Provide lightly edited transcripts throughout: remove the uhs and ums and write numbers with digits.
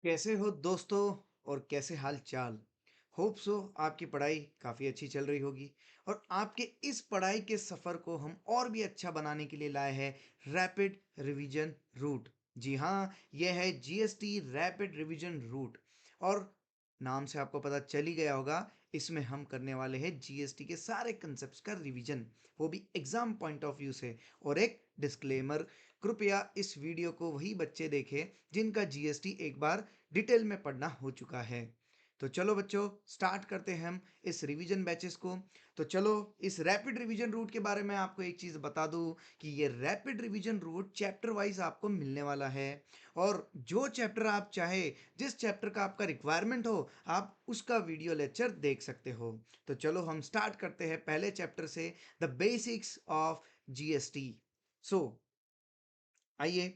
कैसे हो दोस्तों और कैसे हाल चाल। होप सो आपकी पढ़ाई काफ़ी अच्छी चल रही होगी और आपके इस पढ़ाई के सफ़र को हम और भी अच्छा बनाने के लिए लाए हैं रैपिड रिवीजन रूट। जी हाँ, यह है जीएसटी रैपिड रिवीजन रूट। और नाम से आपको पता चल ही गया होगा, इसमें हम करने वाले हैं जीएसटी के सारे कंसेप्ट्स का रिवीजन, वो भी एग्जाम पॉइंट ऑफ व्यू से। और एक डिस्क्लेमर, कृपया इस वीडियो को वही बच्चे देखें जिनका जीएसटी एक बार डिटेल में पढ़ना हो चुका है। तो चलो बच्चों, स्टार्ट करते हैं हम इस रिवीजन बैचेस को। तो चलो, इस रैपिड रिवीजन रूट के बारे में आपको एक चीज़ बता दूं कि ये rapid revision route chapter wise आपको मिलने वाला है। और जो चैप्टर आप चाहे, जिस चैप्टर का आपका रिक्वायरमेंट हो, आप उसका वीडियो लेक्चर देख सकते हो। तो चलो हम स्टार्ट करते हैं पहले चैप्टर से, द बेसिक्स ऑफ जीएसटी। सो आइए,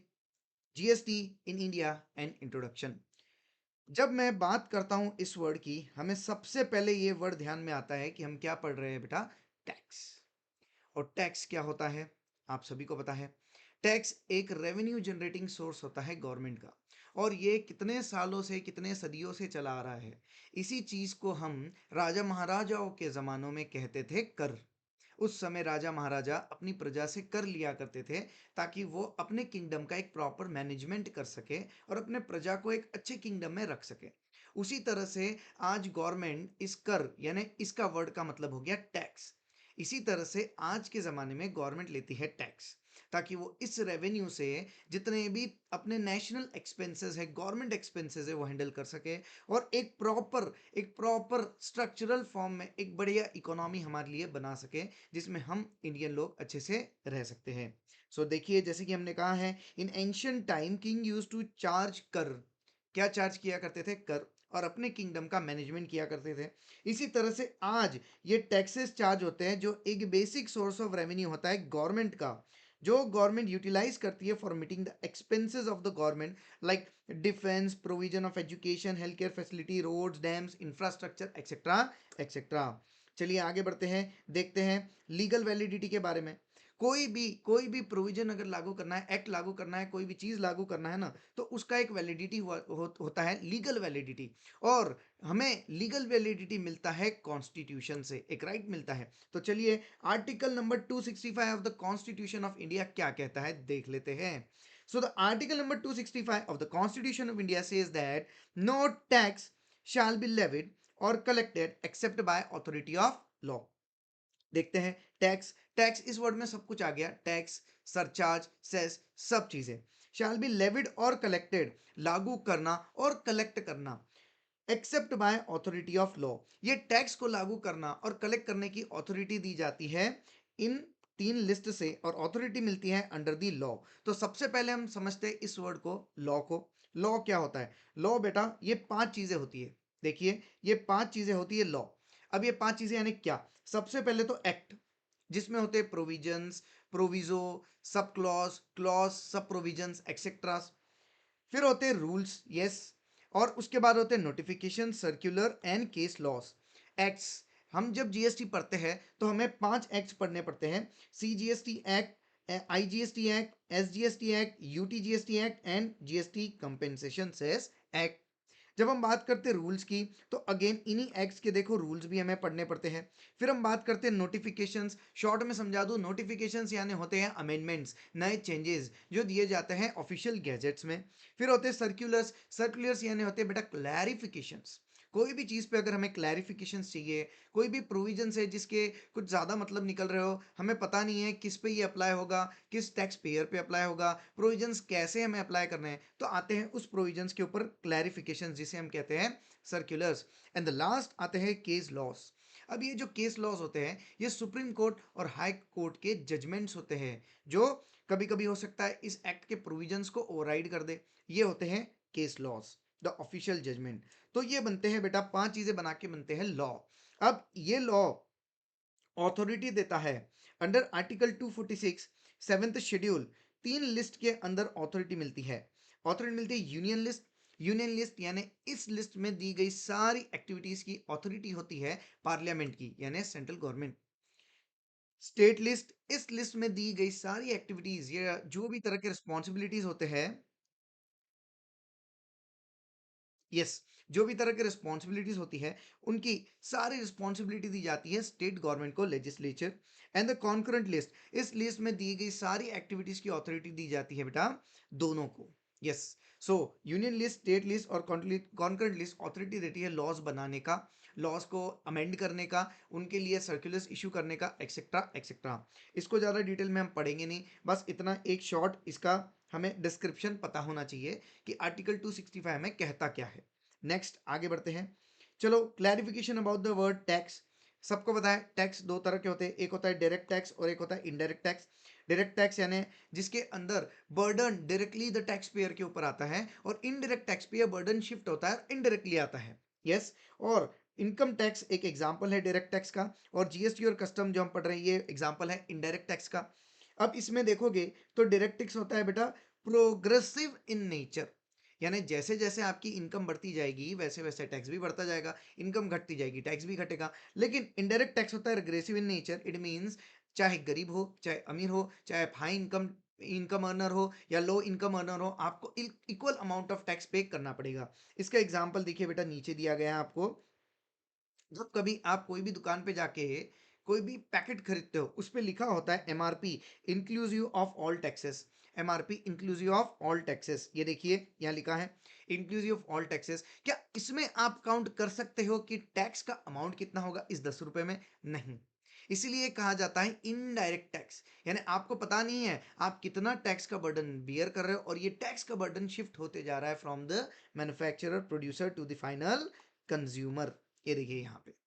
GST in India and introduction. जब मैं बात करता हूं इस वर्ड की, हमें सबसे पहले ये वर्ड ध्यान में आता है कि हम क्या पढ़ रहे हैं बेटा, टैक्स। और टैक्स क्या होता है, आप सभी को पता है। टैक्स एक रेवेन्यू जनरेटिंग सोर्स होता है गवर्नमेंट का, और ये कितने सालों से, कितने सदियों से चला आ रहा है। इसी चीज को हम राजा महाराजाओं के जमानों में कहते थे कर। उस समय राजा महाराजा अपनी प्रजा से कर लिया करते थे, ताकि वो अपने किंगडम का एक प्रॉपर मैनेजमेंट कर सके और अपने प्रजा को एक अच्छे किंगडम में रख सके। उसी तरह से आज गवर्नमेंट इस कर, यानी इसका वर्ड का मतलब हो गया टैक्स। इसी तरह से आज के ज़माने में गवर्नमेंट लेती है टैक्स, ताकि वो इस रेवेन्यू से जितने भी अपने नेशनल एक्सपेंसेस है, गवर्नमेंट एक्सपेंसेस है, वो हैंडल कर सके। और एक प्रॉपर स्ट्रक्चरल फॉर्म में एक बढ़िया इकोनॉमी हमारे लिए बना सके, जिसमें हम इंडियन लोग अच्छे से रह सकते हैं। सो देखिए, जैसे कि हमने कहा है, in ancient time king use to charge कर। क्या चार्ज किया करते थे, कर। और अपने किंगडम का मैनेजमेंट किया करते थे। इसी तरह से आज ये टैक्सेस चार्ज होते हैं, जो एक बेसिक सोर्स ऑफ रेवेन्यू होता है गवर्नमेंट का, जो गवर्नमेंट यूटिलाइज करती है for meeting the expenses of the government, like defence, provision of education, health care facility, roads, dams, infrastructure, etcetera etcetera. चलिए आगे बढ़ते हैं, देखते हैं लीगल वैलिडिटी के बारे में। कोई भी प्रोविजन अगर लागू करना है, एक्ट लागू करना है, कोई भी चीज लागू करना है ना, तो उसका एक वैलिडिटी होता है, लीगल वैलिडिटी। और हमें लीगल वैलिडिटी मिलता है कॉन्स्टिट्यूशन से, एक राइट मिलता है। तो चलिए, article number 265 of the constitution of India क्या कहता है, देख लेते हैं। So the article number 265 of the Constitution of India says that no tax shall be levied or collected except by authority of law. देखते हैं, टैक्स। टैक्स इस word में सब कुछ आ गया, टैक्स, सरचार्ज, सेस, सब चीजें। शैल बी लेविड और कलेक्टेड, लागू करना और कलेक्ट करना, except by authority of law. ये टैक्स को लागू करना और कलेक्ट करने की ऑथोरिटी दी जाती है इन तीन लिस्ट से, और ऑथोरिटी मिलती है अंडर दी लॉ। तो सबसे पहले हम समझते हैं इस वर्ड को, लॉ को। लॉ क्या होता है? लॉ बेटा, ये पांच चीजें होती है। देखिए, ये पांच चीजें होती है लॉ। अब ये पांच चीजें यानी क्या? सबसे पहले तो एक्ट, जिसमें होते हैं provisions, proviso, sub clause, clause, सब प्रोविजंस, एक्सेट्रा। फिर होते हैं रूल्स, यस। और उसके बाद होते हैं notification, circular and case laws, acts. हम जब जीएसटी पढ़ते हैं तो हमें पांच एक्ट्स पढ़ने पड़ते हैं: CGST act, IGST act, SGST act, UTGST act and GST compensation cess act. जब हम बात करते हैं रूल्स की, तो अगेन इन्हीं एक्ट्स के देखो रूल्स भी हमें पढ़ने पड़ते हैं। फिर हम बात करते हैं नोटिफिकेशंस। शॉर्ट में समझा दूं, नोटिफिकेशंस यानी होते हैं अमेंडमेंट्स, नए चेंजेस जो दिए जाते हैं ऑफिशियल गैजेट्स में। फिर होते हैं सर्कुलर्स। सर्कुलर्स यानी होते हैं बेटा क्लैरिफिकेशंस। कोई भी चीज़ पे अगर हमें क्लैरिफिकेशन चाहिए, कोई भी प्रोविजन है जिसके कुछ ज़्यादा मतलब निकल रहे हो, हमें पता नहीं है किस पे ये अप्लाई होगा, किस टैक्स पेयर पे अप्लाई होगा, प्रोविजंस कैसे हमें अप्लाई करने हैं, तो आते हैं उस प्रोविजंस के ऊपर क्लैरिफिकेशन, जिसे हम कहते हैं सर्कुलर्स। एंड द लास्ट आते हैं केस लॉस। अब ये जो केस लॉस होते हैं, ये सुप्रीम कोर्ट और हाई कोर्ट के जजमेंट्स होते हैं, जो कभी कभी हो सकता है इस एक्ट के प्रोविजंस को ओवरराइड कर दे। ये होते हैं case laws, the official judgement. तो ये बनते हैं बेटा, पांच चीजें बना के बनते हैं लॉ। अब ये लॉ ऑथोरिटी देता है अंडर आर्टिकल 246 सेवेंथ शेड्यूल। तीन लिस्ट के अंदर ऑथोरिटी मिलती है। ऑथोरिटी मिलती है यूनियन लिस्ट। यूनियन लिस्ट यानी इस लिस्ट में दी गई सारी एक्टिविटीज की ऑथोरिटी होती है पार्लियामेंट की, यानी सेंट्रल गवर्नमेंट। स्टेट लिस्ट, इस लिस्ट में दी गई सारी एक्टिविटीज या जो भी तरह के रिस्पॉन्सिबिलिटीज होते हैं, यस, जो भी तरह की रिस्पॉन्सिबिलिटीज होती है उनकी सारी रिस्पॉन्सिबिलिटी दी जाती है स्टेट गवर्नमेंट को, legislature and the concurrent list, इस लिस्ट में दी गई सारी एक्टिविटीज की अथॉरिटी दी जाती है बेटा दोनों को। यस, सो यूनियन लिस्ट, स्टेट लिस्ट और कॉन्करेंट लिस्ट अथॉरिटी देती है लॉज बनाने का, लॉज को अमेंड करने का, उनके लिए सर्कुलर्स इशू करने का, एक्सेट्रा एक्सेट्रा। इसको ज़्यादा डिटेल में हम पढ़ेंगे नहीं, बस इतना एक शॉर्ट इसका हमें डिस्क्रिप्शन पता होना चाहिए कि आर्टिकल 265 में कहता क्या है। नेक्स्ट आगे बढ़ते हैं। चलो, clarification about the word tax. सबको पता है टैक्स दो तरह के होते हैं, एक होता है डायरेक्ट टैक्स और एक होता है इनडायरेक्ट टैक्स। डायरेक्ट टैक्स यानी जिसके अंदर burden directly the tax payer के ऊपर आता है, और indirect tax payer burden shift होता है, इनडायरेक्टली आता है। यस, और इनकम टैक्स एक एग्जांपल है डायरेक्ट टैक्स का, और जीएसटी और कस्टम जो हम पढ़ रहे हैं ये एग्जांपल है इनडायरेक्ट टैक्स का। अब इसमें देखोगे तो डायरेक्ट टैक्स होता है बेटा प्रोग्रेसिव इन नेचर, यानी जैसे जैसे आपकी इनकम बढ़ती जाएगी वैसे वैसे टैक्स भी बढ़ता जाएगा, इनकम घटती जाएगी टैक्स भी घटेगा। लेकिन इनडायरेक्ट टैक्स होता है regressive in nature, it means चाहे गरीब हो, चाहे अमीर हो, चाहे हाई इनकम इनकम अर्नर हो या लो इनकम अर्नर हो, आपको इक्वल अमाउंट ऑफ टैक्स पे करना पड़ेगा। इसका एग्जांपल देखिए बेटा, नीचे दिया गया है आपको। जब कभी आप कोई भी दुकान पे जाके कोई भी पैकेट खरीदते हो, उस पे लिखा होता है MRP inclusive of all taxes. MRP inclusive of all taxes, ये देखिए यहाँ लिखा है इंक्लूसिव ऑफ ऑल टैक्सेस। क्या इसमें आप काउंट कर सकते हो कि टैक्स का अमाउंट कितना होगा इस 10 रुपए में? नहीं। इसीलिए कहा जाता है इनडायरेक्ट टैक्स, यानी आपको पता नहीं है आप कितना टैक्स का बर्डन बियर कर रहे हो, और ये टैक्स का बर्डन शिफ्ट होते जा रहा है from the manufacturer producer to the final consumer. ये देखिए यहाँ पे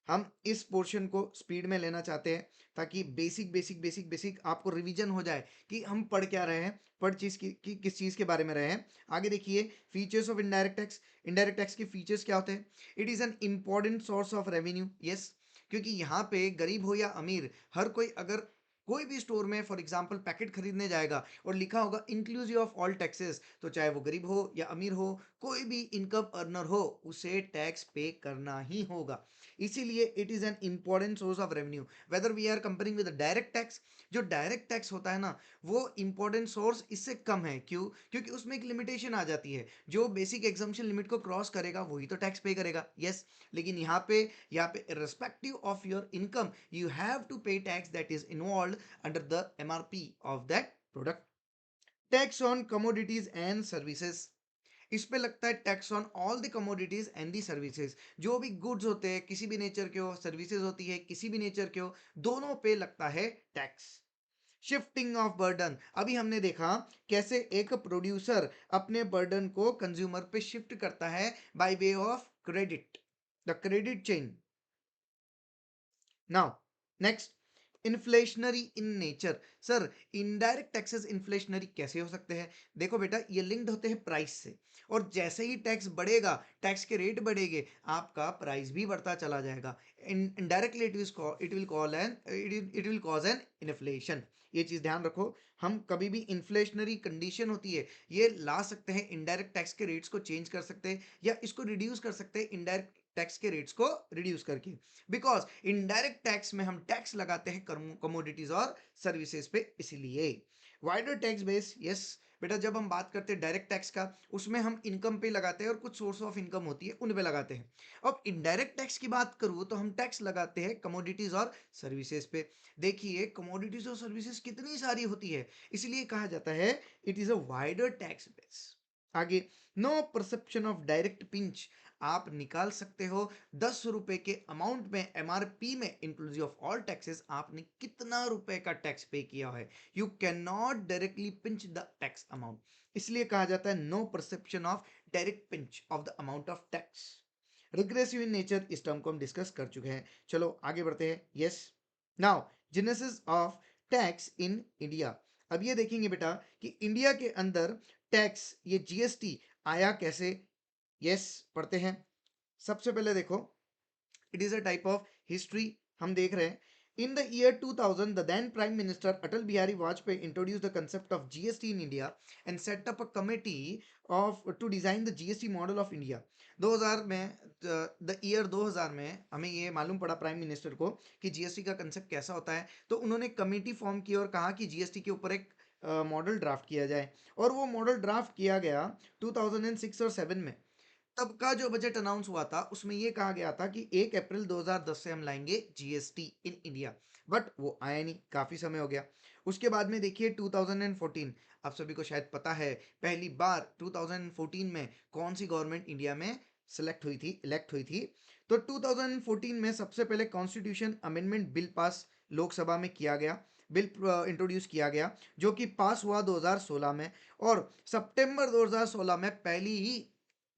हम इस पोर्शन को स्पीड में लेना चाहते हैं ताकि बेसिक बेसिक बेसिक बेसिक आपको रिवीजन हो जाए कि हम पढ़ क्या रहे हैं, पढ़ चीज की किस चीज के बारे में रहे हैं। आगे देखिए, features of indirect tax. Indirect tax के फीचर्स क्या होते हैं? It is an important source of revenue. Yes, क्योंकि यहाँ पे गरीब हो या अमीर, हर कोई अगर कोई भी स्टोर में फॉर एग्जांपल पैकेट खरीदने जाएगा और लिखा होगा इंक्लूसिव ऑफ ऑल टैक्सेस, तो चाहे वो गरीब हो या अमीर हो, कोई भी इनकम अर्नर हो, उसे टैक्स पे करना ही होगा। इसीलिए it is an important source of revenue whether we are comparing with direct tax. जो डायरेक्ट टैक्स होता है ना, वो इंपॉर्टेंट सोर्स इससे कम है। क्यों? क्योंकि उसमें एक लिमिटेशन आ जाती है, जो बेसिक एग्जाम्पशन लिमिट को क्रॉस करेगा वही तो टैक्स पे करेगा। यस, लेकिन यहाँ पे irrespective of your income you have to pay tax that is involved under the MRP of that product. Tax on commodities and services, इस पे लगता है tax on all the commodities and the services. जो भी goods होते हैं किसी भी नेचर के हो, सर्विसेज होती है किसी भी नेचर के हो, दोनों पे लगता है टैक्स। शिफ्टिंग ऑफ बर्डन, अभी हमने देखा कैसे एक प्रोड्यूसर अपने बर्डन को कंज्यूमर पे शिफ्ट करता है by way of credit, the credit chain. Now next, inflationary in nature. Sir, indirect taxes inflationary कैसे हो सकते हैं? देखो बेटा, ये लिंक्ड होते हैं प्राइस से, और जैसे ही टैक्स बढ़ेगा, टैक्स के रेट बढ़ेंगे, आपका प्राइस भी बढ़ता चला जाएगा। Indirectly it will cause an inflation. ये चीज ध्यान रखो, हम कभी भी इन्फ्लेशनरी कंडीशन होती है ये ला सकते हैं, इनडायरेक्ट टैक्स के रेट्स को चेंज कर सकते हैं या इसको रिड्यूस कर सकते हैं इनडायरेक्ट टैक्स के रेट्स को रिड्यूस करके। बिकॉज इनडायरेक्ट टैक्स में हम टैक्स लगाते हैं कमोडिटीज और सर्विसेज पे, इसीलिए वाइडर टैक्स बेस। यस बेटा, जब हम बात करते हैं डायरेक्ट टैक्स का, उसमें हम इनकम पे लगाते हैं और कुछ सोर्स ऑफ इनकम होती है उन पे लगाते हैं। अब इनडायरेक्ट टैक्स की बात करूँ तो हम टैक्स लगाते हैं कमोडिटीज और सर्विसेज पे। देखिए कमोडिटीज और सर्विसेज कितनी सारी होती है, इसलिए कहा जाता है it is a wider tax base. आगे, no perception of direct pinch. आप निकाल सकते हो 10 रुपए के अमाउंट में, एमआरपी में इंक्लूसिव ऑफ ऑल टैक्सेस, आपने कितना रुपए का टैक्स पे किया है। You can not directly pinch the tax amount, इसलिए कहा जाता है no perception of direct pinch of the amount of tax. Regressive in nature, इस टर्म को हम डिस्कस कर चुके हैं। चलो आगे बढ़ते हैं। Yes, now genesis of tax in India. अब ये देखेंगे बेटा कि इंडिया के अंदर टैक्स, ये जीएसटी आया कैसे। यस, पढ़ते हैं। सबसे पहले देखो, it is a type of history, हम देख रहे हैं। In the year 2000, the then Prime Minister Atal Bihari Vajpayee introduced the concept of GST in India and set up a committee to design the GST model of India. 2000 में, the year 2000 में हमें ये मालूम पड़ा prime minister को कि GST का concept कैसा होता है, तो उन्होंने कमेटी फॉर्म की और कहा कि जीएसटी के ऊपर एक मॉडल ड्राफ्ट किया जाए, और वो मॉडल ड्राफ्ट किया गया 2006 और 7 में। तब का जो बजट अनाउंस हुआ था उसमें ये कहा गया था कि 1 अप्रैल 2010 से हम लाएंगे जीएसटी इन इंडिया, बट वो आया नहीं, काफी समय हो गया। उसके बाद में देखिए 2014, आप सभी को शायद पता है पहली बार 2014 में कौन सी गवर्नमेंट इंडिया में सेलेक्ट हुई थी, इलेक्ट हुई थी। तो 2014 में सबसे पहले constitution amendment bill pass Lok Sabha में किया गया, बिल इंट्रोड्यूस किया गया, जो कि पास हुआ 2016 में। और सितंबर 2016 में पहली ही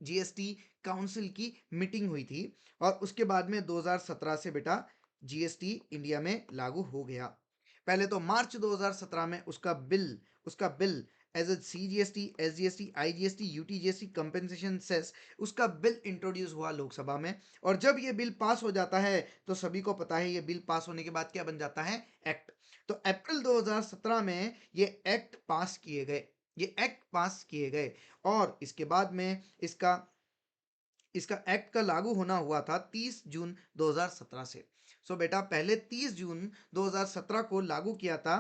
जीएसटी काउंसिल की मीटिंग हुई थी, और उसके बाद में 2017 से बेटा जीएसटी इंडिया में लागू हो गया। पहले तो मार्च 2017 में उसका bill as a CGST, SGST, IGST, UTGST compensation cess, उसका बिल इंट्रोड्यूस हुआ लोकसभा में। और जब ये बिल पास हो जाता है तो सभी को पता है ये बिल पास होने के बाद क्या बन जाता है, एक्ट। तो अप्रैल 2017 में ये एक्ट पास किए गए और इसके बाद में इसका इसका एक्ट का लागू होना हुआ था 30 जून 2017 से। सो बेटा पहले 30 जून 2017 को लागू किया था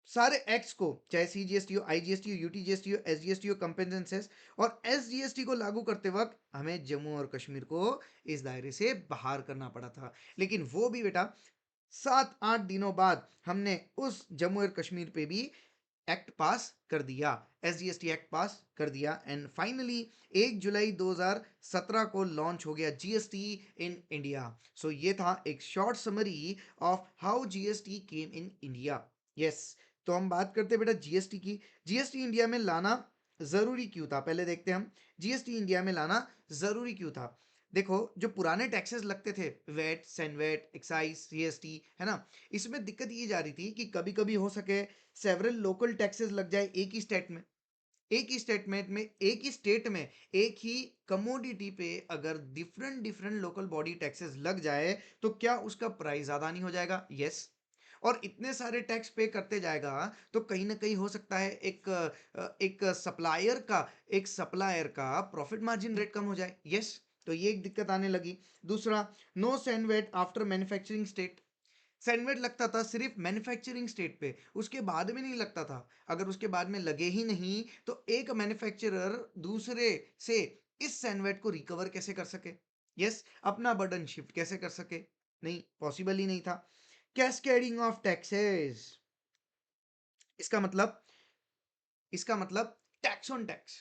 सारे एक्ट्स को, चाहे सीजीएसटी हो, आईजीएसटी हो, यूटीजीएसटी हो, एसजीएसटी हो, कंपेंसेशन। और एसजीएसटी को लागू करते वक्त हमें जम्मू और कश्मीर को इस दायरे से बाहर करना पड़ा था, लेकिन वो भी बेटा 7-8 दिनों बाद हमने उस जम्मू और कश्मीर पे भी एक्ट पास कर दिया, एसजीएसटी एक्ट पास कर दिया। एंड फाइनली 1 जुलाई 2017 को लॉन्च हो गया जीएसटी इन इंडिया। सो ये था एक short summary of how GST came in India. Yes, तो हम बात करते हैं बेटा जीएसटी की। जीएसटी इंडिया में लाना जरूरी क्यों था, पहले देखते हैं हम जीएसटी इंडिया में लाना जरूरी क्यों था। देखो, जो पुराने टैक्सेस लगते थे, वेट, सैनवेट, एक्साइज, सीएसटी, है ना, इसमें दिक्कत ये जा रही थी कि कभी कभी हो सके सेवरल लोकल टैक्सेस लग जाए एक ही स्टेट में। एक ही स्टेट में एक ही कमोडिटी पे अगर different different local body taxes लग जाए तो क्या उसका प्राइस ज्यादा नहीं हो जाएगा? यस। और इतने सारे टैक्स पे करते जाएगा तो कहीं ना कहीं हो सकता है एक सप्लायर का प्रॉफिट मार्जिन रेट कम हो जाए। यस, तो ये एक दिक्कत आने लगी। दूसरा, no sandwich after manufacturing state. Sandwich लगता था सिर्फ मैन्युफैक्चरिंग स्टेट पे, उसके बाद में नहीं लगता था। अगर उसके बाद में लगे ही नहीं तो एक मैन्युफैक्चरर दूसरे से इस सैंडविच को रिकवर कैसे कर सके? यस, अपना बर्डन शिफ्ट कैसे कर सके? नहीं, पॉसिबल ही नहीं था। कैस्केडिंग ऑफ टैक्सेस, इसका मतलब इसका मतलब टैक्स ऑन टैक्स,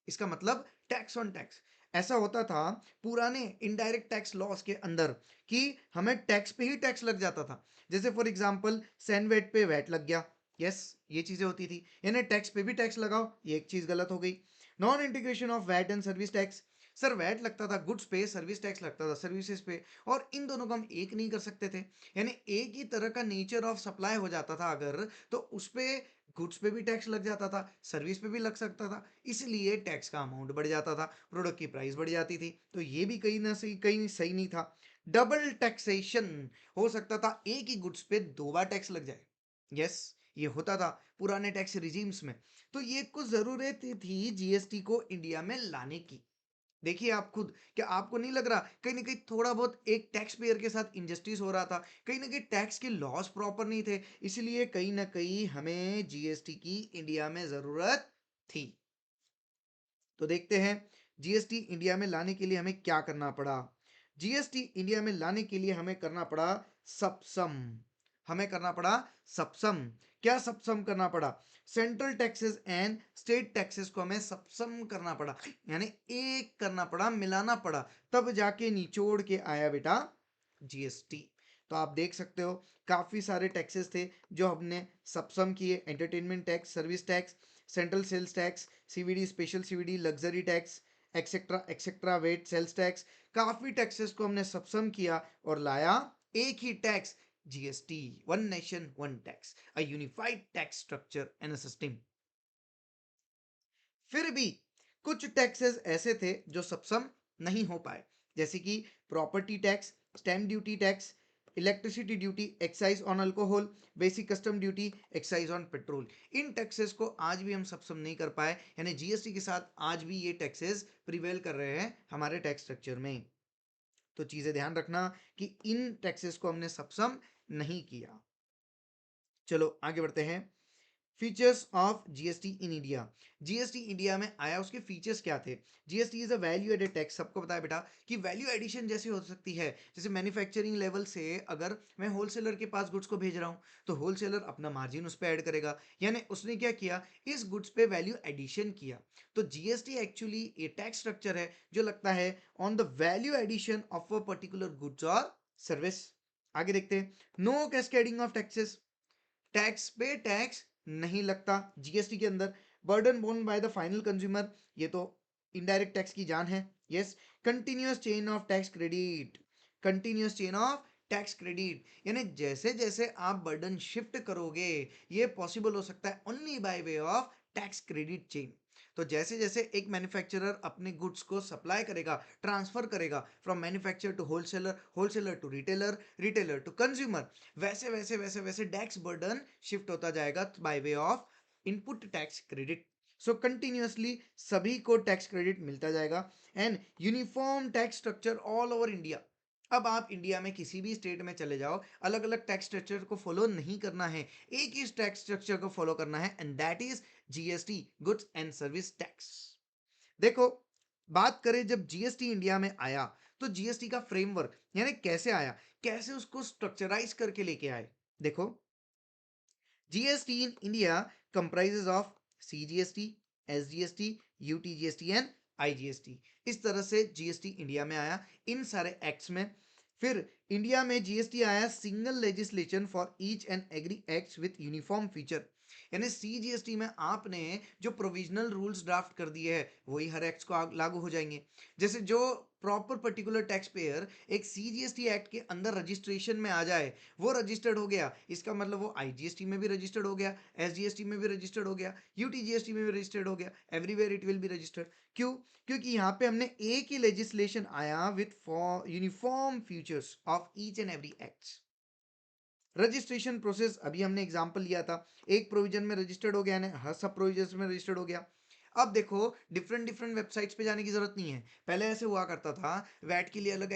इसका मतलब टैक्स ऑन टैक्स। ऐसा होता था पुराने इनडायरेक्ट टैक्स लॉस के अंदर कि हमें टैक्स पे ही टैक्स लग जाता था। जैसे फॉर एग्जांपल सैनवेट पे वैट लग गया। यस, ये चीजें होती थी, यानी टैक्स पे भी टैक्स लगाओ, ये एक चीज गलत हो गई। Non integration of VAT and service tax. Sir VAT लगता था गुड्स पे, सर्विस टैक्स लगता था सर्विसेज पे, और इन दोनों को हम एक नहीं कर सकते थे। यानी एक ही तरह का नेचर ऑफ सप्लाई हो जाता था अगर, तो उस पे गुड्स पे भी टैक्स लग जाता था, सर्विस पे भी लग सकता था, इसलिए टैक्स का अमाउंट बढ़ जाता था, प्रोडक्ट की प्राइस बढ़ जाती थी। तो ये भी कहीं सही नहीं था। डबल टैक्सेशन, हो सकता था एक ही गुड्स पे दो बार टैक्स लग जाए। यस, ये होता था पुराने टैक्स रिजीम्स में। तो ये कुछ जरूरत थी जीएसटी को इंडिया में लाने की। देखिए आप खुद, क्या आपको नहीं लग रहा कहीं ना कहीं थोड़ा बहुत एक टैक्स पेयर के साथ इंजस्टिस हो रहा था? कहीं ना कहीं टैक्स के लॉस प्रॉपर नहीं थे, इसलिए कहीं ना कहीं हमें जीएसटी की इंडिया में जरूरत थी। तो देखते हैं जीएसटी इंडिया में लाने के लिए हमें क्या करना पड़ा। जीएसटी इंडिया में लाने के लिए हमें करना पड़ा सप्सम। हमें करना पड़ा सप्सम। क्या सप्सम करना पड़ा? Central taxes and state taxes को हमें सप्सम करना पड़ा, यानी एक करना पड़ा, मिलाना पड़ा, तब जाके निचोड़ के आया बेटा जीएसटी। तो आप देख सकते हो काफी सारे टैक्सेस थे जो हमने सप्सम किए। Entertainment tax, service tax, central sales tax, CVD, special CVD, luxury tax, etcetera etcetera, VAT, sales tax, काफी टैक्सेस को हमने सब्सम किया और लाया एक ही tax, GST, one nation one tax, a unified tax structure and system. फिर भी कुछ टैक्सेस ऐसे थे जो सब्सम नहीं हो पाए, जैसे कि property tax, stamp duty tax, electricity duty, excise on alcohol, basic custom duty, excise on petrol. In taxes को आज भी हम सब्सम नहीं कर पाए, यानी जीएसटी के साथ आज भी ये टैक्सेस प्रिवेल कर रहे हैं हमारे टैक्स स्ट्रक्चर में। तो चीजें ध्यान रखना कि इन टैक्सेस को हमने सब्सम नहीं किया। चलो आगे बढ़ते हैं। Features of GST in India. GST India में आया, उसके फीचर्स क्या थे? GST is a value added tax. सबको पता है बेटा कि वैल्यू एडिशन जैसे हो सकती है, जैसे मैन्युफैक्चरिंग लेवल से अगर मैं होलसेलर के पास गुड्स को भेज रहा हूं तो होलसेलर अपना मार्जिन उस पर ऐड करेगा, यानी उसने क्या किया, इस गुड्स पे वैल्यू एडिशन किया। तो जीएसटी एक्चुअली ये टैक्स स्ट्रक्चर है जो लगता है on the value addition of a particular goods और सर्विस। आगे देखते हैं, no cascading of taxes. Tax पे टैक्स नहीं लगता जीएसटी के अंदर। Burden borne by the final consumer, ये तो इनडायरेक्ट टैक्स की जान है। Yes, continuous chain of tax credit. Continuous chain of tax credit, यानी जैसे जैसे आप बर्डन शिफ्ट करोगे ये पॉसिबल हो सकता है only by way of tax credit chain. तो जैसे जैसे एक मैन्युफैक्चरर अपने गुड्स को सप्लाई करेगा, ट्रांसफर करेगा from manufacturer to wholesaler, wholesaler to retailer, retailer to consumer, वैसे वैसे वैसे वैसे टैक्स बर्डन शिफ्ट होता जाएगा by way of input tax credit. So continuously सभी को टैक्स क्रेडिट मिलता जाएगा and uniform tax structure all over India. अब आप इंडिया में किसी भी स्टेट में चले जाओ, अलग अलग टैक्स स्ट्रक्चर को फॉलो नहीं करना है, एक ही टैक्स स्ट्रक्चर को फॉलो करना है, and that is GST, goods and service tax. देखो, बात करें जब जीएसटी इंडिया में आया तो जीएसटी का फ्रेमवर्क यानी कैसे आया, कैसे उसको स्ट्रक्चराइज करके लेके आए। देखो, GST in India comprises of CGST, SGST, UTGST and IGST. इस तरह से जीएसटी इंडिया में आया इन सारे एक्ट्स में। फिर इंडिया में जीएसटी आया single legislation for each and every act with uniform feature, यानी सीजीएसटी में आपने जो प्रोविजनल रूल्स ड्राफ्ट कर दिए हैं वही हर एक्ट को लागू हो जाएंगे। जैसे जो प्रॉपर पर्टिकुलर टैक्स पेयर एक सीजीएसटी एक्ट के अंदर रजिस्ट्रेशन में आ जाए, वो रजिस्टर्ड हो गया, इसका मतलब वो आईजीएसटी में भी रजिस्टर्ड हो गया, एसजीएसटी में भी रजिस्टर्ड हो गया, यूटीजीएसटी में भी रजिस्टर्ड हो गया, everywhere it will be registered. क्यों? क्योंकि यहाँ पे हमने एक ही लेजिस्लेशन आया with for uniform features of each and every act. Registration process अभी हमने एग्जांपल लिया था, एक प्रोविजन में रजिस्टर्ड हो गया है, हर सब प्रोविजन में रजिस्टर्ड हो गया। अब देखो, डिफरेंट डिफरेंट वेबसाइट्स पे जाने की जरूरत नहीं है। पहले ऐसे हुआ करता था, वैट के लिए अलग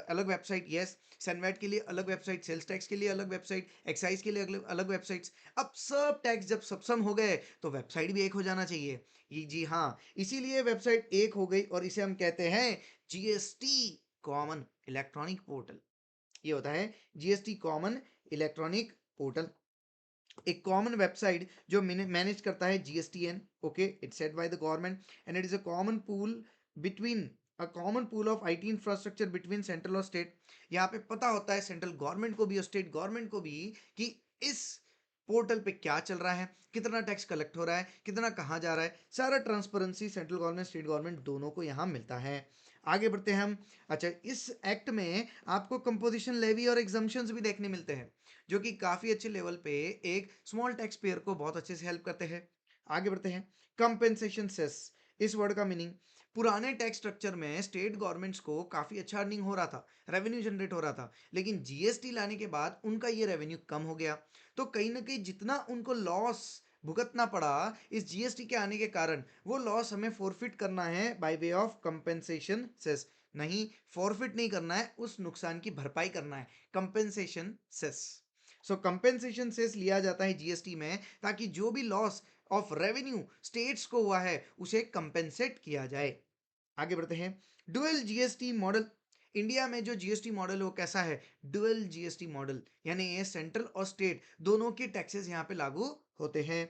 अलग वेबसाइट, यस, सनवैट के लिए अलग वेबसाइट, सेल्स टैक्स के लिए अलग वेबसाइट, एक्साइज के लिए अलग वेबसाइट्स। अब सब टैक्स जब सक्षम हो गए तो वेबसाइट भी एक हो जाना चाहिए। ये जी हाँ, इसीलिए वेबसाइट एक हो गई और इसे हम कहते हैं जीएसटी कॉमन इलेक्ट्रॉनिक पोर्टल। ये होता है जीएसटी कॉमन इलेक्ट्रॉनिक पोर्टल, एक कॉमन वेबसाइट जो मैनेज करता है GSTN. Okay, it's set by the government and it is a common pool between a common pool of IT infrastructure between central और state. यहाँ पे पता होता है सेंट्रल गवर्नमेंट को भी और स्टेट गवर्नमेंट को भी कि इस पोर्टल पे क्या चल रहा है, कितना टैक्स कलेक्ट हो रहा है, कितना कहाँ जा रहा है, सारा transparency central government state government दोनों को यहाँ मिलता है। आगे बढ़ते हैं हम। अच्छा, इस एक्ट में आपको कंपोजिशन लेवी और एग्जम्पशंस भी देखने मिलते हैं जो कि काफी अच्छे लेवल पे एक स्मॉल टैक्स पेयर को बहुत अच्छे से हेल्प करते हैं। आगे बढ़ते हैं, कंपेंसेशन सेस। इस वर्ड का मीनिंग, पुराने टैक्स स्ट्रक्चर में स्टेट गवर्नमेंट्स को काफी अच्छा अर्निंग हो रहा था, रेवेन्यू जनरेट हो रहा था, लेकिन जीएसटी लाने के बाद उनका ये रेवेन्यू कम हो गया। तो कहीं ना कहीं जितना उनको लॉस भुगतना पड़ा इस जीएसटी के आने के कारण, वो लॉस हमें फोरफिट करना है by way of compensation cess. नहीं, फॉरफिट नहीं करना है, उस नुकसान की भरपाई करना है, compensation cess. So compensation cess लिया जाता है जीएसटी में ताकि जो भी लॉस ऑफ रेवेन्यू स्टेट्स को हुआ है उसे कंपेंसेट किया जाए। आगे बढ़ते हैं, डुअल जीएसटी मॉडल। इंडिया में जो जीएसटी मॉडल है वो कैसा है? डुअल जीएसटी मॉडल, यानी ये सेंट्रल और स्टेट दोनों के टैक्सेस यहाँ पे लागू होते हैं।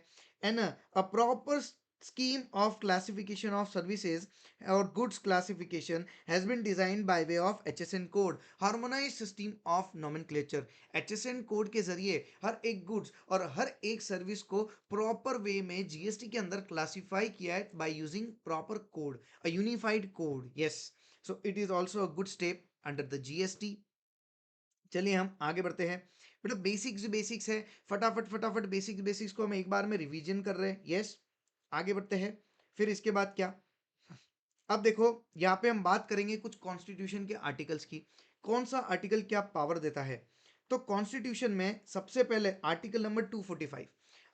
And a proper scheme of classification of services or goods classification has been designed by way of HSN code, harmonized system of nomenclature। HSN code के जरिए हर एक गुड्स और हर एक सर्विस को प्रॉपर वे में जीएसटी के अंदर क्लासिफाई किया है by using proper code, a unified code, yes, so it is also a good step under the GST। चलिए हम आगे बढ़ते हैं। मतलब बेसिक्स बेसिक्स है, फटाफट फटाफट बेसिक्स बेसिक्स को हम एक बार में रिवीजन कर रहे हैं। यस, आगे बढ़ते हैं। फिर इसके बाद क्या, अब देखो यहाँ पे हम बात करेंगे कुछ कॉन्स्टिट्यूशन के आर्टिकल्स की, कौन सा आर्टिकल क्या पावर देता है। तो कॉन्स्टिट्यूशन में सबसे पहले आर्टिकल नंबर 245,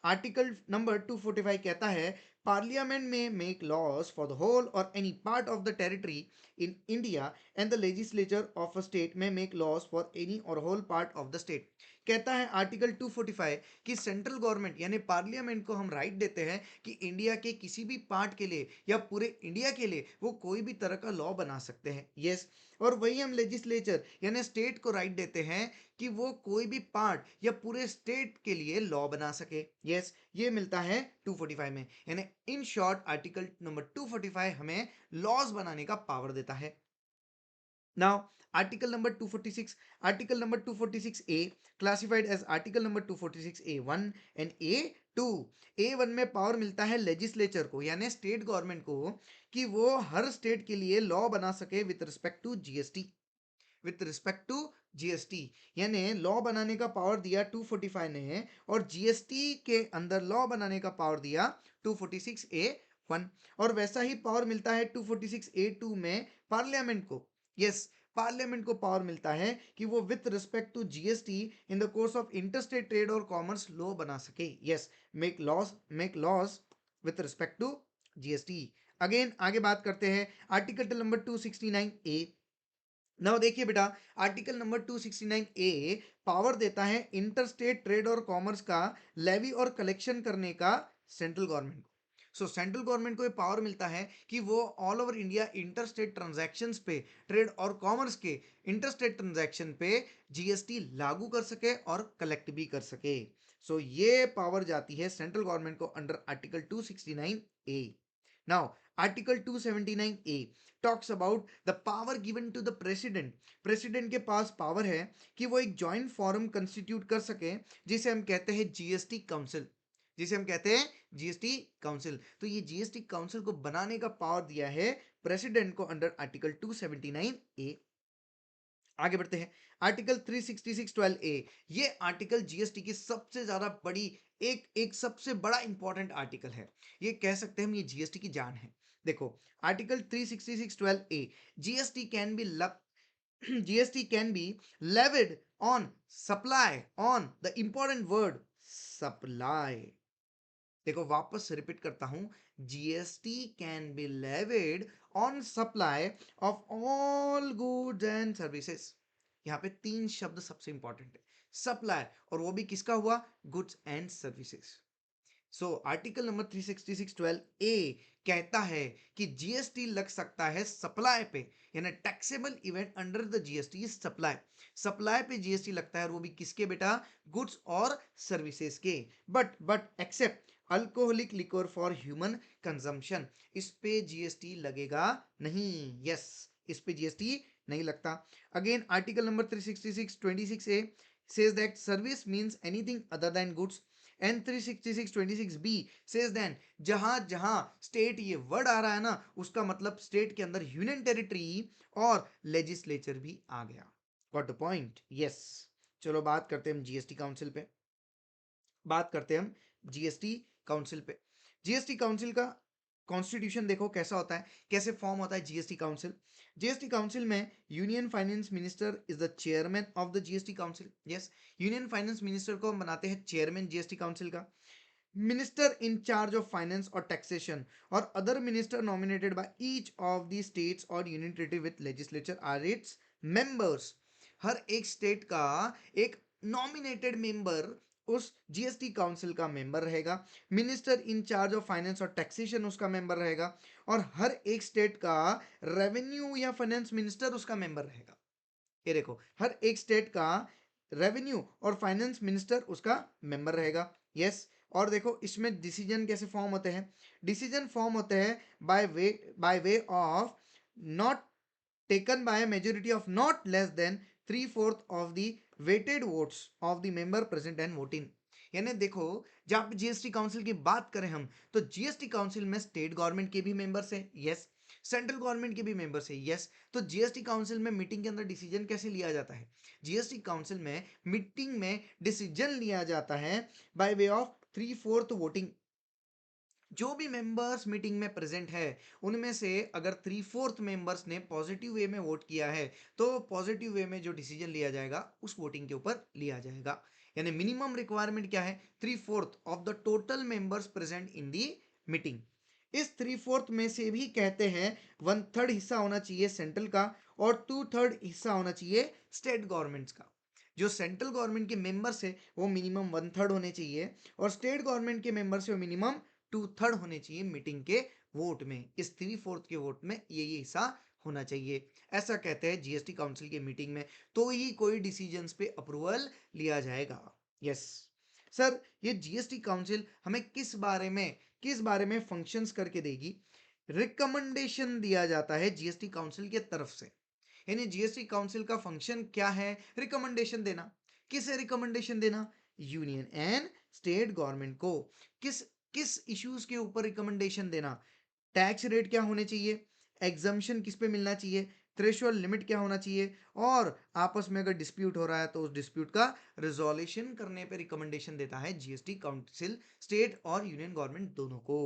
आर्टिकल नंबर 245 कहता है Parliament may make laws for the whole or any part of the territory in India, and the legislature of a state may make laws for any or whole part of the state. कहता है article 245 कि central government यानी parliament को हम right देते हैं कि India के किसी भी पार्ट के लिए या पूरे इंडिया के लिए वो कोई भी तरह का लॉ बना सकते हैं। यस, और वही हम लेजिस्लेचर यानी स्टेट को राइट देते हैं कि वो कोई भी पार्ट या पूरे स्टेट के लिए लॉ बना सके। यस, ये मिलता है 245 में। यानी इन शॉर्ट आर्टिकल नंबर 245 हमें लॉज बनाने का पावर देता है। Now, article number 246, article number 246A classified as article number 246A1 and A2। A1 में पावर मिलता है लेजिस्लेचर को यानी स्टेट गवर्नमेंट को कि वो हर स्टेट के लिए लॉ बना सके with respect to GST, with respect to GST. यानी लॉ बनाने का पावर दिया 245 ने और जीएसटी के अंदर लॉ बनाने का पावर दिया 246A1। और वैसा ही पावर मिलता है 246A2 में पार्लियामेंट को। यस, पार्लियामेंट को पावर मिलता है कि वो with respect to GST in the course of interstate trade और कॉमर्स लॉ बना सके। Yes, make laws with respect to GST. Again आगे बात करते हैं आर्टिकल नंबर 269A। नाउ देखिए बेटा, आर्टिकल नंबर 269A पावर देता है इंटरस्टेट ट्रेड और कॉमर्स का लेवी और कलेक्शन करने का सेंट्रल गवर्नमेंट को। सो सेंट्रल गवर्नमेंट को ये पावर मिलता है कि वो all over India interstate transactions पे, ट्रेड और कॉमर्स के इंटरस्टेट ट्रांजैक्शन पे जीएसटी लागू कर सके और कलेक्ट भी कर सके। सो ये पावर जाती है सेंट्रल गवर्नमेंट को under article 269A। Now article 279A talks about the power given to the president. President के पास पावर है कि वो एक जॉइंट फोरम कंस्टिट्यूट कर सके जिसे हम कहते हैं जीएसटी काउंसिल, जिसे हम कहते हैं जीएसटी काउंसिल। तो ये जीएसटी काउंसिल को बनाने का पावर दिया है प्रेसिडेंट को अंडर आर्टिकल 279A। आगे बढ़ते हैं आर्टिकल 366(12)A। ये आर्टिकल जीएसटी की सबसे ज्यादा बड़ी एक एक सबसे बड़ा इंपॉर्टेंट आर्टिकल है। ये कह सकते हैं हम ये जीएसटी की जान है। देखो article 366(12)A, GST can be GST can be levied on supply, on the important word supply. देखो वापस रिपीट करता हूं, GST can be levied on supply of all goods and services. यहां पे तीन शब्द सबसे इंपॉर्टेंट है, सप्लाई, और वो भी किसका हुआ, goods and services. So article number 366(12)A कहता है कि जीएसटी लग सकता है सप्लाई पे, यानी taxable event under the GST supply. Supply पे जीएसटी लगता है और वो भी किसके बेटा, गुड्स और सर्विसेज के। But except alcoholic liquor for human consumption, इस पे जीएसटी लगेगा नहीं। यस, इस पे जीएसटी नहीं लगता। Again article number 366(26)A says that service means anything other than goods, and 366(26)B says then जहां जहां स्टेट ये वर्ड आ रहा है ना, उसका मतलब स्टेट के अंदर यूनियन टेरिटरी और लेजिस्लेचर भी आ गया। Got the point? यस। चलो बात करते हैं हम जीएसटी काउंसिल पे, बात करते हैं हम जीएसटी काउंसिल पे। जीएसटी काउंसिल का कॉन्स्टिट्यूशन देखो कैसा होता है, कैसे फॉर्म होता है जीएसटी काउंसिल। जीएसटी काउंसिल में union finance minister is the chairman of the GST council. Yes, union finance minister को हम बनाते हैं चेयरमैन जीएसटी काउंसिल का। Minister in charge of finance और टैक्सेशन और other minister nominated by each of the states और union territory with legislature are its members. हर एक state का एक नॉमिनेटेड मेंबर उस जीएसटी काउंसिल का मेंबर रहेगा। Minister in charge of finance और टैक्सेशन उसका मेंबर रहेगा और हर एक स्टेट का रेवेन्यू या फाइनेंस मिनिस्टर उसका मेंबर रहेगा। ये देखो, हर एक स्टेट का रेवेन्यू और फाइनेंस मिनिस्टर उसका मेंबर रहेगा। यस, और देखो इसमें डिसीजन कैसे फॉर्म होते हैं, डिसीजन फॉर्म होते हैं bye way of not taken by a majority of not less than 3/4 of the weighted votes of the member present and voting। यानी देखो, जब जीएसटी काउंसिल की बात करें हम, तो जीएसटी काउंसिल में स्टेट गवर्नमेंट के भी मेंबर्स हैं, यस, सेंट्रल गवर्नमेंट के भी मेंबर्स हैं, यस। तो जीएसटी काउंसिल में मीटिंग के अंदर डिसीजन कैसे लिया जाता है, जीएसटी काउंसिल में मीटिंग में डिसीजन लिया जाता है बाय वे ऑफ 3/4 वोटिंग। जो भी मेंबर्स मीटिंग में प्रेजेंट है उनमें से अगर 3/4 मेंबर्स ने पॉजिटिव वे में वोट किया है तो पॉजिटिव वे में जो डिसीजन लिया जाएगा उस वोटिंग के ऊपर लिया जाएगा। यानी मिनिमम रिक्वायरमेंट क्या है, 3/4 of the total members present in the meeting. इस 3/4 में से भी कहते हैं 1/3 हिस्सा होना चाहिए सेंट्रल का और 2/3 हिस्सा होना चाहिए स्टेट गवर्नमेंट्स का। जो सेंट्रल गवर्नमेंट के मेंबर्स है वो मिनिमम 1/3 होने चाहिए और स्टेट गवर्नमेंट के मेंबर्स है वो मिनिमम 2/3 होने चाहिए मीटिंग के वोट में। इस 3/4 के वोट में ये हिस्सा होना चाहिए, ऐसा कहते हैं जीएसटी काउंसिल की मीटिंग में, तो ही कोई डिसीजंस पे अप्रूवल लिया जाएगा। यस सर, ये जीएसटी काउंसिल हमें किस बारे में फंक्शंस करके देगी? रिकमेंडेशन दिया जाता है जीएसटी काउंसिल के तरफ से। यानी जीएसटी काउंसिल का फंक्शन क्या है? रिकमेंडेशन देना। किसे रिकमेंडेशन देना? यूनियन एंड स्टेट गवर्नमेंट को। किस किस इश्यूज के ऊपर रिकमेंडेशन देना? टैक्स रेट क्या होने चाहिए, एग्जम्पशन किस पे मिलना चाहिए, थ्रेशोल्ड लिमिट क्या होना चाहिए, और आपस में अगर डिस्प्यूट हो रहा है तो उस डिस्प्यूट का रिजोल्यूशन करने पे रिकमेंडेशन देता है जीएसटी काउंसिल, स्टेट और यूनियन गवर्नमेंट दोनों को।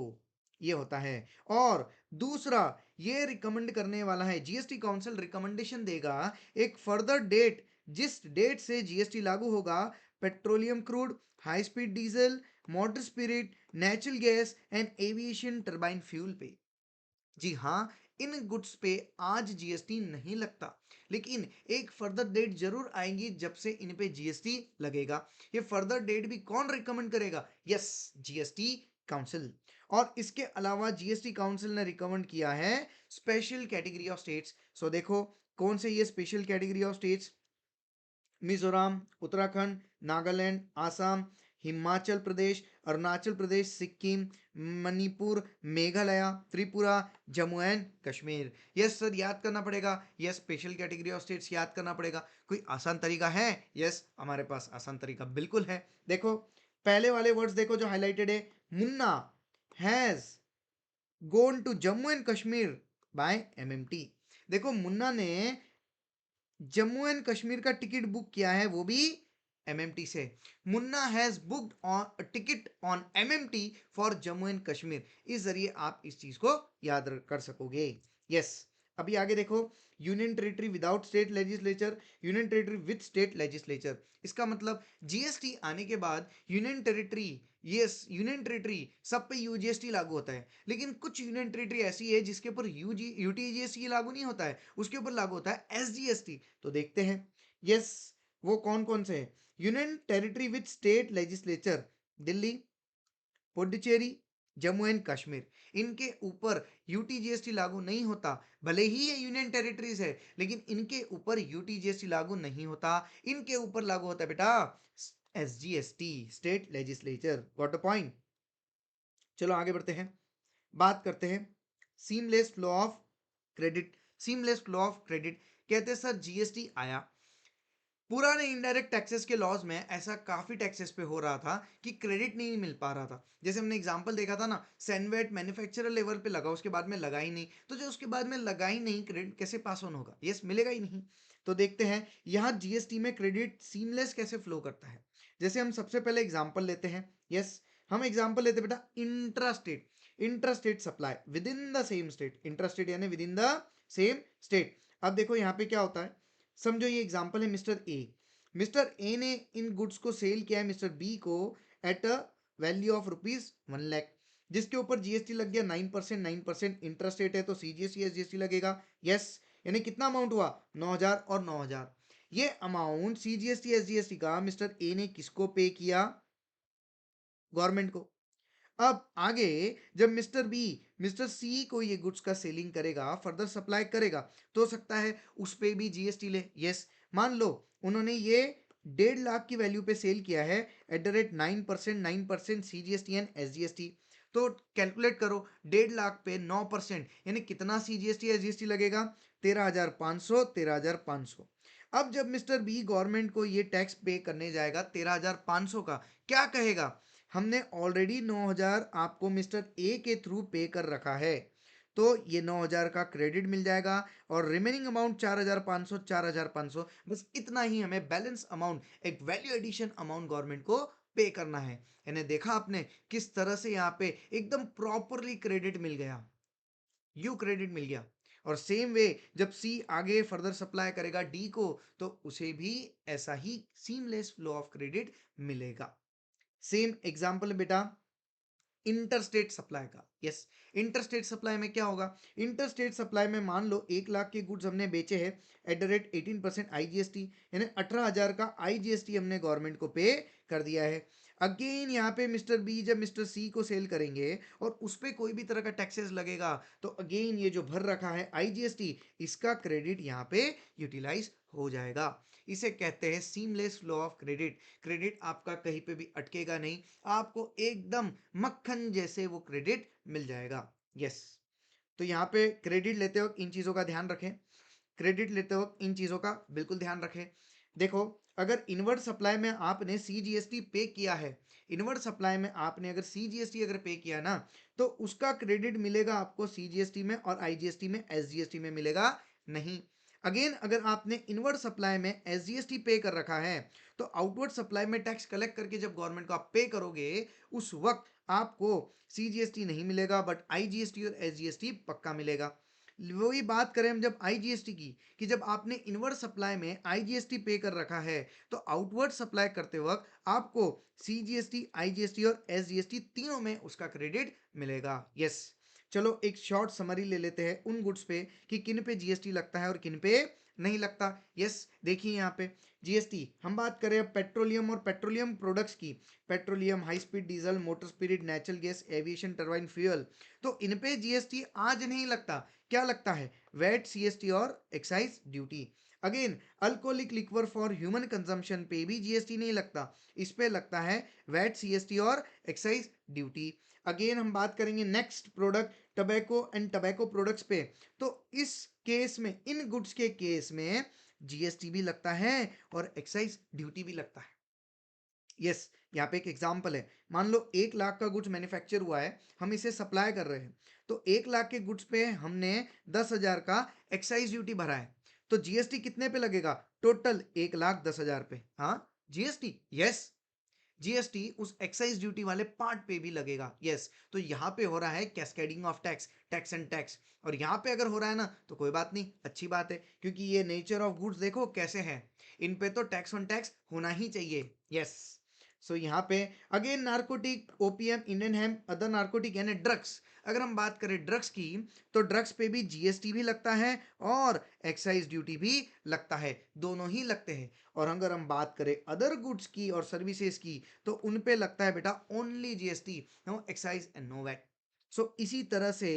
ये होता है। और दूसरा, ये रिकमेंड करने वाला है, जीएसटी काउंसिल रिकमेंडेशन देगा एक फर्दर डेट, जिस डेट से जीएसटी लागू होगा petroleum crude, high speed diesel, motor spirit, natural gas and aviation turbine fuel पे। जी हाँ, इन गुड्स पे आज जीएसटी नहीं लगता, लेकिन एक फर्दर डेट जरूर आएंगी जब से इन पे जीएसटी लगेगा। ये फर्दर डेट भी कौन रिकमेंड करेगा? Yes, GST council. और इसके अलावा जीएसटी काउंसिल ने रिकमेंड किया है स्पेशल कैटेगरी ऑफ स्टेट्स। सो देखो कौन से ये special category of states? Mizoram, Uttarakhand, Nagaland, Assam, Himachal Pradesh, Arunachal Pradesh, Sikkim, Manipur, Meghalaya, Tripura, Jammu and Kashmir. Yes sir, याद करना पड़ेगा। Yes, special category of states याद करना पड़ेगा। कोई आसान तरीका है? यस, हमारे पास आसान तरीका बिल्कुल है। देखो पहले वाले वर्ड्स देखो जो हाईलाइटेड है, Munna has gone to Jammu and Kashmir by MMT. देखो मुन्ना ने जम्मू एंड कश्मीर का टिकट बुक किया है, वो भी एमएमटी से। Munna has booked on ticket on MMT for Jammu and Kashmir. इस जरिए आप इस चीज को याद कर सकोगे। यस, अभी आगे देखो, union territory without state legislature, union territory with state legislature. इसका मतलब जीएसटी आने के बाद union territory, yes union territory सब पे यूजीएसटी लागू होता है, लेकिन कुछ यूनियन टेरिटरी ऐसी है जिसके ऊपर यूटीजीएसटी लागू नहीं होता है, उसके ऊपर लागू होता है एसजीएसटी। तो देखते हैं, यस वो कौन कौन से हैं? Union territory with state legislature, Delhi, Puducherry, Jammu and Kashmir. इनके ऊपर यूटीजीएसटी लागू नहीं होता, भले ही ये यूनियन टेरिटरीज है, लेकिन इनके ऊपर यूटीजीएसटी लागू नहीं होता। इनके ऊपर लागू होता है बेटा SGST, state legislature. Got the point? चलो आगे बढ़ते हैं, बात करते हैं seamless flow of credit. Seamless flow of credit कहते हैं सर, जीएसटी आया, पुराने इनडायरेक्ट टैक्सेस के लॉज में ऐसा काफी टैक्सेस पे हो रहा था कि क्रेडिट नहीं मिल पा रहा था। जैसे हमने एग्जांपल देखा था ना, सैनवेट मैन्युफैक्चरर लेवल पे लगा, उसके बाद में लगा ही नहीं, तो जो उसके बाद में लगा ही नहीं, क्रेडिट कैसे पास ऑन होगा? यस, मिलेगा ही नहीं। तो देखते हैं यहाँ जीएसटी में क्रेडिट सीमलेस कैसे फ्लो करता है। जैसे हम सबसे पहले एग्जाम्पल लेते हैं। यस, हम एग्जाम्पल लेते हैं बेटा intra state. Intra state supply within the same state, intra state यानी within the same state. अब देखो यहाँ पे क्या होता है, समझो ये एग्जांपल है मिस्टर ए। मिस्टर ए ने इन गुड्स को सेल किया है मिस्टर बी को एट अ वैल्यू ऑफ ₹1,00,000, जिसके ऊपर जीएसटी लग गया 9%। 9% इंटरेस्ट रेट है तो सीजीएसटी एसजीएसटी लगेगा। यस, यानी कितना अमाउंट हुआ? 9,000 और 9,000। ये अमाउंट सीजीएसटी एसजीएसटी का मिस्टर ए ने किसको पे किया? गवर्नमेंट को। अब आगे जब मिस्टर बी मिस्टर सी को ये गुड्स का सेलिंग करेगा, फर्दर सप्लाई करेगा, तो हो सकता है उस पे भी जीएसटी ले। यस, मान लो उन्होंने ये 1.5 लाख की वैल्यू पे सेल किया है at the rate 9%। 9% CGST and SGST. तो कैलकुलेट करो, 1.5 लाख पे 9%, यानी कितना सीजीएसटी एसजीएसटी लगेगा? 13,500। 13,500। अब जब मिस्टर बी गवर्नमेंट को ये टैक्स पे करने जाएगा 13,500 का, क्या कहेगा? हमने ऑलरेडी 9,000 आपको मिस्टर ए के थ्रू पे कर रखा है, तो ये 9,000 का क्रेडिट मिल जाएगा और रिमेनिंग अमाउंट 4,500। 4,500, बस इतना ही हमें बैलेंस अमाउंट, एक वैल्यू एडिशन अमाउंट गवर्नमेंट को पे करना है। यानी देखा आपने किस तरह से यहाँ पे एकदम प्रॉपरली क्रेडिट मिल गया, यू क्रेडिट मिल गया। और सेम वे जब सी आगे फर्दर सप्लाई करेगा डी को, तो उसे भी ऐसा ही सीमलेस फ्लो ऑफ क्रेडिट मिलेगा। सेम एग्जांपल बेटा इंटरस्टेट सप्लाई का। यस, इंटरस्टेट सप्लाई में क्या होगा, इंटरस्टेट सप्लाई में मान लो 1 लाख के गुड्स हमने बेचे हैं एट द रेट 18% आईजीएसटी, यानी 18,000 का आईजीएसटी हमने गवर्नमेंट को पे कर दिया है। अगेन यहाँ पे मिस्टर बी जब मिस्टर सी को सेल करेंगे और उस पर कोई भी तरह का टैक्सेस लगेगा तो अगेन ये जो भर रखा है आईजीएसटी, इसका क्रेडिट यहाँ पे यूटिलाइज हो जाएगा। इसे कहते हैं seamless flow of credit. Credit आपका कहीं पे भी अटकेगा नहीं, आपको एकदम मक्खन जैसे वो क्रेडिट मिल जाएगा। यस, तो यहाँ पे क्रेडिट लेते वक्त इन चीज़ों का ध्यान रखें, क्रेडिट लेते वक्त इन चीज़ों का बिल्कुल ध्यान रखें। देखो, अगर इनवर्ट सप्लाई में आपने सीजीएसटी पे किया है, इनवर्ट सप्लाई में आपने अगर सीजीएसटी अगर पे किया ना, तो उसका क्रेडिट मिलेगा आपको सीजीएसटी में और आईजीएसटी में, एसजीएसटी में मिलेगा नहीं। अगेन अगर आपने इनवर्ट सप्लाई में एसजीएसटी पे कर रखा है तो आउटवर्ड सप्लाई में टैक्स कलेक्ट करके जब गवर्नमेंट को आप पे करोगे उस वक्त आपको सीजीएसटी नहीं मिलेगा, बट आईजीएसटी और एसजीएसटी पक्का मिलेगा। वही बात करें हम जब आईजीएसटी की, कि जब आपने इनवर्ट सप्लाई में आईजीएसटी पे कर रखा है तो आउटवर्ड सप्लाई करते वक्त आपको सीजीएसटी, आईजीएसटी और एसजीएसटी तीनों में उसका क्रेडिट मिलेगा। यस, चलो एक शॉर्ट समरी ले लेते हैं उन गुड्स पे कि किन पे जीएसटी लगता है और किन पे नहीं लगता। यस, देखिए यहाँ पे जीएसटी हम बात करें पेट्रोलियम और पेट्रोलियम प्रोडक्ट्स की, petroleum, high speed diesel, motor spirit, natural gas, aviation turbine fuel, तो इन पे जीएसटी आज नहीं लगता। क्या लगता है, वैट, सीएसटी और excise duty. Again alcoholic liquor for human consumption पे भी जीएसटी नहीं लगता, इस पे लगता है वैट, सीएसटी और एक्साइज ड्यूटी। अगेन हम बात करेंगे next product tobacco and tobacco products पे, तो इस केस में, इन गुड्स के केस में जीएसटी भी लगता है और एक्साइज ड्यूटी भी लगता है। यस, यहाँ पे एक एग्जांपल है, मान लो 1 लाख का गुड्स मैन्युफैक्चर हुआ है, हम इसे सप्लाई कर रहे हैं, तो 1 लाख के गुड्स पे हमने 10,000 का एक्साइज ड्यूटी भरा है, तो जीएसटी कितने पे लगेगा, टोटल 1,10,000 पे। हाँ, जीएसटी, यस, जीएसटी उस एक्साइज ड्यूटी वाले पार्ट पे भी लगेगा। यस, तो यहाँ पे हो रहा है cascading of tax, tax and tax, और यहाँ पे अगर हो रहा है ना तो कोई बात नहीं, अच्छी बात है, क्योंकि ये नेचर ऑफ गुड्स देखो कैसे हैं, इन पे तो टैक्स ऑन टैक्स होना ही चाहिए। यस, सो यहाँ पे again narcotic, opium, Indian hemp, other narcotic यानी ड्रग्स, अगर हम बात करें ड्रग्स की तो ड्रग्स पे भी जीएसटी भी लगता है और एक्साइज ड्यूटी भी लगता है, दोनों ही लगते हैं। और अगर हम बात करें अदर गुड्स की और सर्विसेज की तो उन पे लगता है बेटा only GST, no excise and no VAT. So इसी तरह से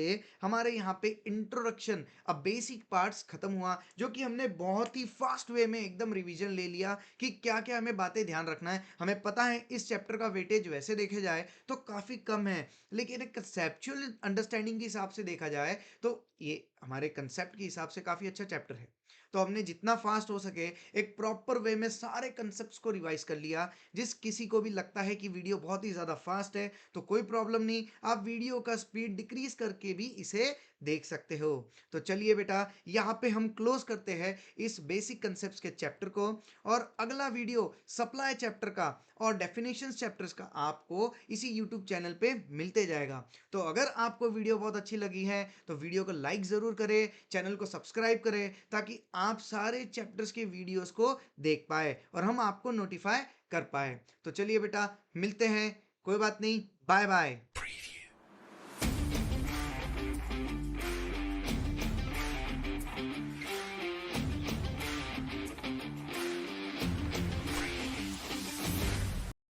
हमारे यहाँ पे इंट्रोडक्शन, अब बेसिक पार्ट्स खत्म हुआ, जो कि हमने बहुत ही फास्ट वे में एकदम रिवीजन ले लिया कि क्या क्या हमें बातें ध्यान रखना है। हमें पता है इस चैप्टर का वेटेज वैसे देखे जाए तो काफ़ी कम है, लेकिन एक कंसेप्चुअल अंडरस्टैंडिंग के हिसाब से देखा जाए तो ये हमारे कंसेप्ट के हिसाब से काफ़ी अच्छा चैप्टर है। तो हमने जितना फास्ट हो सके एक प्रॉपर वे में सारे कंसेप्ट्स को रिवाइज कर लिया। जिस किसी को भी लगता है कि वीडियो बहुत ही ज़्यादा फास्ट है तो कोई प्रॉब्लम नहीं, आप वीडियो का स्पीड डिक्रीज करके भी इसे देख सकते हो। तो चलिए बेटा, यहाँ पे हम क्लोज करते हैं इस बेसिक कंसेप्ट्स के चैप्टर को, और अगला वीडियो सप्लाई चैप्टर का और डेफिनेशंस चैप्टर्स का आपको इसी यूट्यूब चैनल पे मिलते जाएगा। तो अगर आपको वीडियो बहुत अच्छी लगी है तो वीडियो को लाइक ज़रूर करें, चैनल को सब्सक्राइब करें, ताकि आप सारे चैप्टर्स के वीडियोस को देख पाए और हम आपको नोटिफाई कर पाए। तो चलिए बेटा, मिलते हैं, कोई बात नहीं, बाय बाय।